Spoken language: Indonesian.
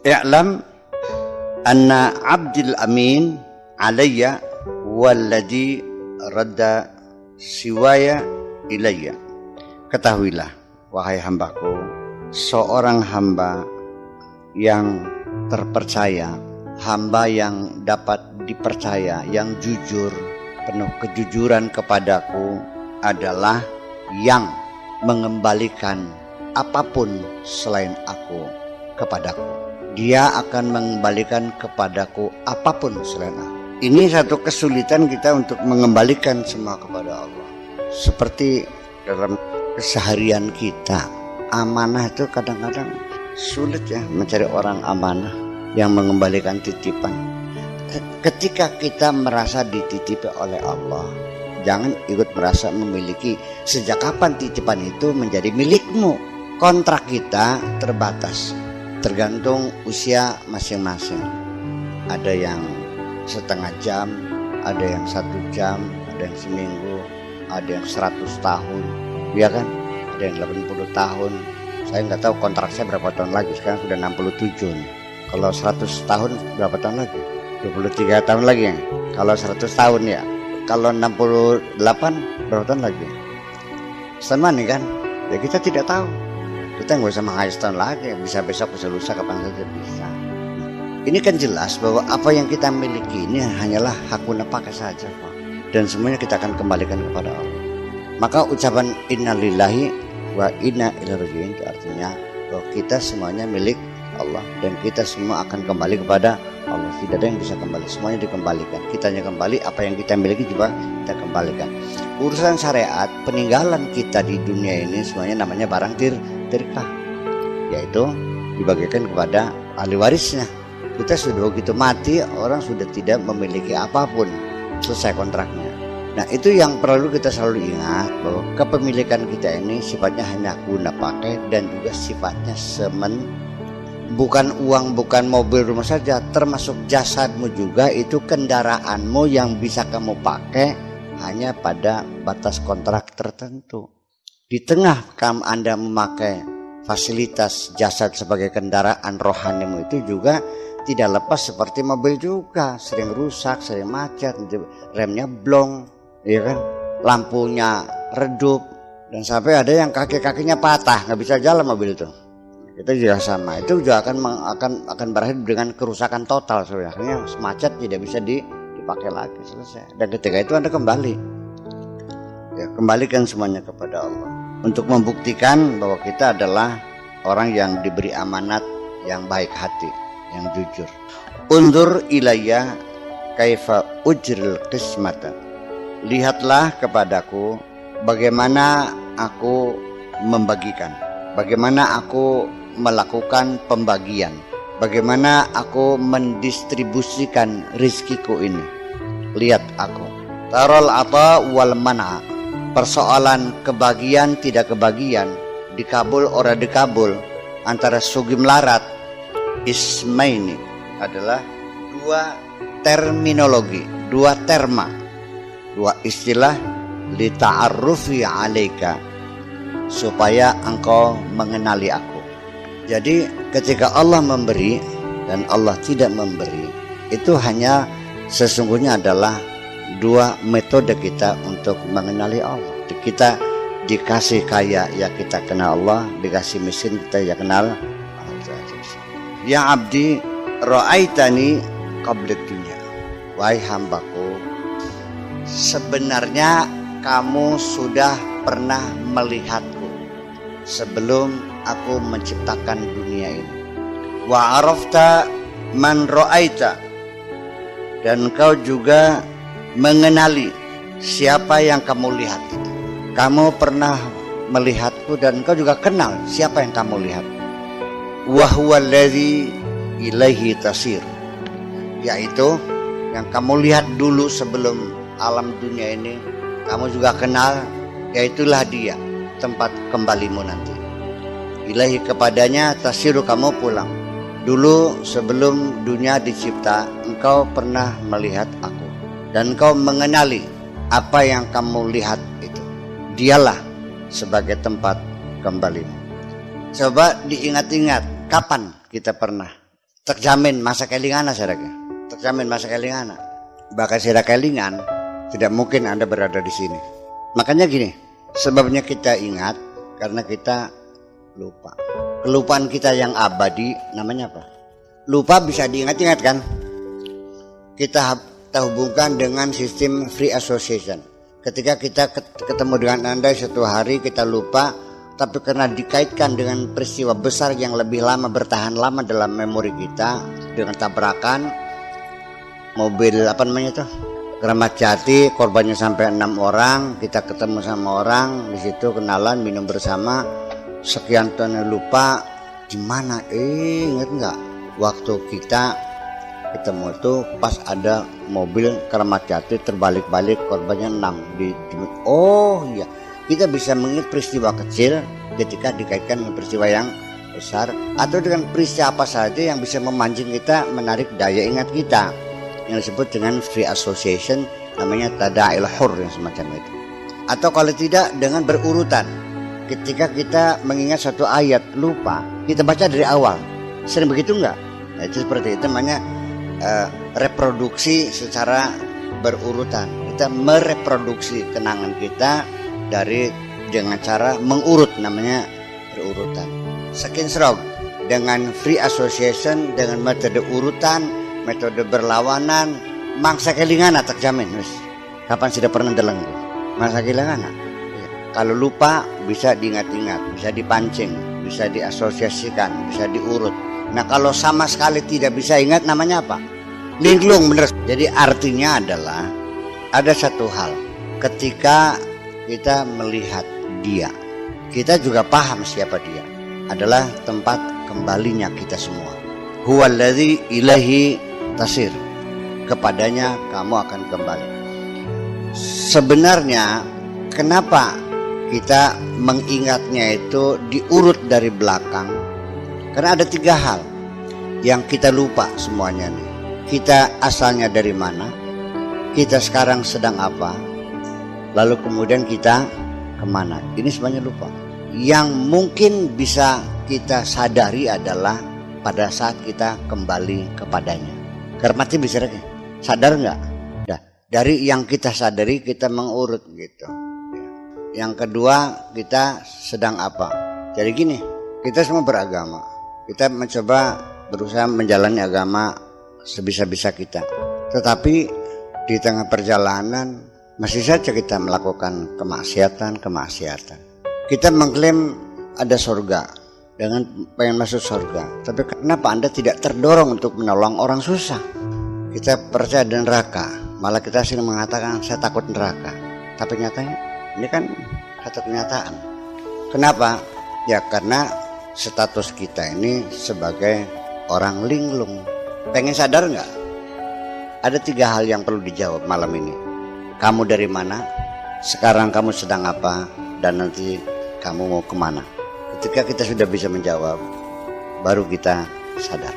I'lam anna abdil amin alayya walladhi radda siwaya ilayya. Ketahuilah, wahai hambaku, seorang hamba yang terpercaya, hamba yang dapat dipercaya, yang jujur, penuh kejujuran kepadaku adalah yang mengembalikan apapun selain aku kepadaku. Dia akan mengembalikan kepadaku apapun selain aku. Ini satu kesulitan kita untuk mengembalikan semua kepada Allah. Seperti dalam keseharian kita, amanah itu kadang-kadang sulit ya, mencari orang amanah yang mengembalikan titipan. Ketika kita merasa dititipi oleh Allah, jangan ikut merasa memiliki. Sejak kapan titipan itu menjadi milikmu? Kontrak kita terbatas, tergantung usia masing-masing. Ada yang setengah jam, ada yang 1 jam, ada yang seminggu, ada yang 100 tahun, ya kan? Ada yang 80 tahun. Saya nggak tahu kontrak saya berapa tahun lagi, sekarang sudah 67 nih. Kalau 100 tahun berapa tahun lagi? 23 tahun lagi ya? Kalau 100 tahun ya. Kalau 68 berapa tahun lagi? Sama nih kan? Ya kita tidak tahu. Kita nggak usah mengais tahun lagi, bisa besok, bisa lusa, kapan saja bisa. Ini kan jelas bahwa apa yang kita miliki ini hanyalah hak guna pakai saja, Pak. Dan semuanya kita akan kembalikan kepada Allah. Maka ucapan innalillahi wa inna ilaihi raji'un itu artinya bahwa kita semuanya milik Allah dan kita semua akan kembali kepada Allah. Tidak ada yang bisa kembali, semuanya dikembalikan. Kita hanya kembali, apa yang kita miliki juga kita kembalikan. Urusan syariat, peninggalan kita di dunia ini semuanya namanya barang tirkah, yaitu dibagikan kepada ahli warisnya. Kita sudah begitu mati, orang sudah tidak memiliki apapun, selesai kontraknya. Nah itu yang perlu kita selalu ingat, bahwa kepemilikan kita ini sifatnya hanya guna pakai dan juga sifatnya bukan uang, bukan mobil, rumah saja, termasuk jasadmu juga. Itu kendaraanmu yang bisa kamu pakai hanya pada batas kontrak tertentu. Di tengah Anda memakai fasilitas jasad sebagai kendaraan rohanimu, itu juga tidak lepas seperti mobil juga, sering rusak, sering macet, remnya blong, ya kan, lampunya redup, dan sampai ada yang kaki-kakinya patah, nggak bisa jalan mobil itu. Itu juga sama, itu juga akan berakhir dengan kerusakan total. Sebenarnya macet, tidak bisa dipakai lagi, selesai. Dan ketika itu Anda kembali, ya, kembalikan semuanya kepada Allah untuk membuktikan bahwa kita adalah orang yang diberi amanat, yang baik hati, yang jujur. Undur ilayya kaifa ujril qismata. Lihatlah kepadaku bagaimana aku membagikan, bagaimana aku melakukan pembagian, bagaimana aku mendistribusikan rizkiku ini. Lihat aku. Tarol ata wal mana. Persoalan kebagian tidak kebagian, dikabul ora dikabul, antara sugi melarat, ismaini adalah dua terminologi, dua terma, dua istilah lita'arrufi alaika, supaya engkau mengenali aku. Jadi ketika Allah memberi dan Allah tidak memberi, itu hanya sesungguhnya adalah dua metode kita untuk mengenali Allah. Kita dikasih kaya ya kita kenal Allah, dikasih miskin kita ya kenal Allah. Ya abdi ra'aitani qabla dunya. Wahai hambaku, sebenarnya kamu sudah pernah melihatku sebelum aku menciptakan dunia ini. Wa arafta man ra'aita, dan kau juga mengenali siapa yang kamu lihat itu. Kamu pernah melihatku dan kau juga kenal siapa yang kamu lihat. Wa huwa allazi ilaihi tasir, yaitu yang kamu lihat dulu sebelum alam dunia ini, kamu juga kenal, yaitulah dia tempat kembalimu nanti. Ilahi, kepadanya tasiru, kamu pulang. Dulu sebelum dunia dicipta, engkau pernah melihat aku dan engkau mengenali apa yang kamu lihat itu. Dialah sebagai tempat kembalimu. Coba diingat-ingat, kapan kita pernah terjamin masa kelingana sarake. Terjamin masa kelingana. Bahkan sira kelingan tidak mungkin Anda berada di sini. Makanya gini, sebabnya kita ingat karena kita lupa. Kelupaan kita yang abadi namanya apa? Lupa bisa diingat-ingat kan? Kita hubungkan dengan sistem free association. Ketika kita ketemu dengan Anda satu hari kita lupa, tapi karena dikaitkan dengan peristiwa besar yang lebih lama, bertahan lama dalam memori kita, dengan tabrakan mobil apa namanya tuh, Kramat Jati, korbannya sampai 6 orang, kita ketemu sama orang di situ, kenalan, minum bersama, sekian tahun lupa di mana, inget nggak waktu kita ketemu itu pas ada mobil Kramat Jati terbalik-balik, korbannya 6 oh iya, kita bisa mengingat peristiwa kecil ketika dikaitkan dengan peristiwa yang besar, atau dengan peristiwa apa saja yang bisa memancing kita, menarik daya ingat kita, yang disebut dengan free association, namanya tada'il hur yang semacam itu. Atau kalau tidak dengan berurutan, ketika kita mengingat satu ayat lupa, kita baca dari awal. Sering begitu enggak? Nah, itu seperti itu namanya reproduksi secara berurutan. Kita mereproduksi kenangan kita dengan cara mengurut, namanya berurutan. Sekinsrog dengan free association, dengan metode urutan, metode berlawanan, mangsa kelingan terjamin wis. Kapan sudah pernah deleng mangsa kelingan? Kalau lupa bisa diingat-ingat, bisa dipancing, bisa diasosiasikan, bisa diurut. Nah kalau sama sekali tidak bisa ingat, namanya apa? Linglung, bener. Jadi artinya adalah ada satu hal, ketika kita melihat dia, kita juga paham siapa dia, adalah tempat kembalinya kita semua. Huwallazi ilaihi tasir, kepadanya kamu akan kembali. Sebenarnya kenapa kita mengingatnya itu diurut dari belakang? Karena ada 3 hal yang kita lupa semuanya nih. Kita asalnya dari mana, kita sekarang sedang apa, lalu kemudian kita kemana. Ini semuanya lupa. Yang mungkin bisa kita sadari adalah pada saat kita kembali kepadanya. Karena mati bisa lagi sadar nggak? Nah, dari yang kita sadari kita mengurut gitu. Yang kedua, kita sedang apa? Jadi gini, kita semua beragama. Kita mencoba berusaha menjalani agama sebisa-bisa kita. Tetapi di tengah perjalanan masih saja kita melakukan kemaksiatan. Kita mengklaim ada surga, dengan pengen masuk surga. Tapi kenapa Anda tidak terdorong untuk menolong orang susah? Kita percaya dengan neraka, malah kita sering mengatakan saya takut neraka. Tapi nyatanya ini kan satu kenyataan. Kenapa? Ya karena status kita ini sebagai orang linglung. Pengen sadar nggak? Ada 3 hal yang perlu dijawab malam ini. Kamu dari mana? Sekarang kamu sedang apa? Dan nanti kamu mau kemana? Ketika kita sudah bisa menjawab, baru kita sadar.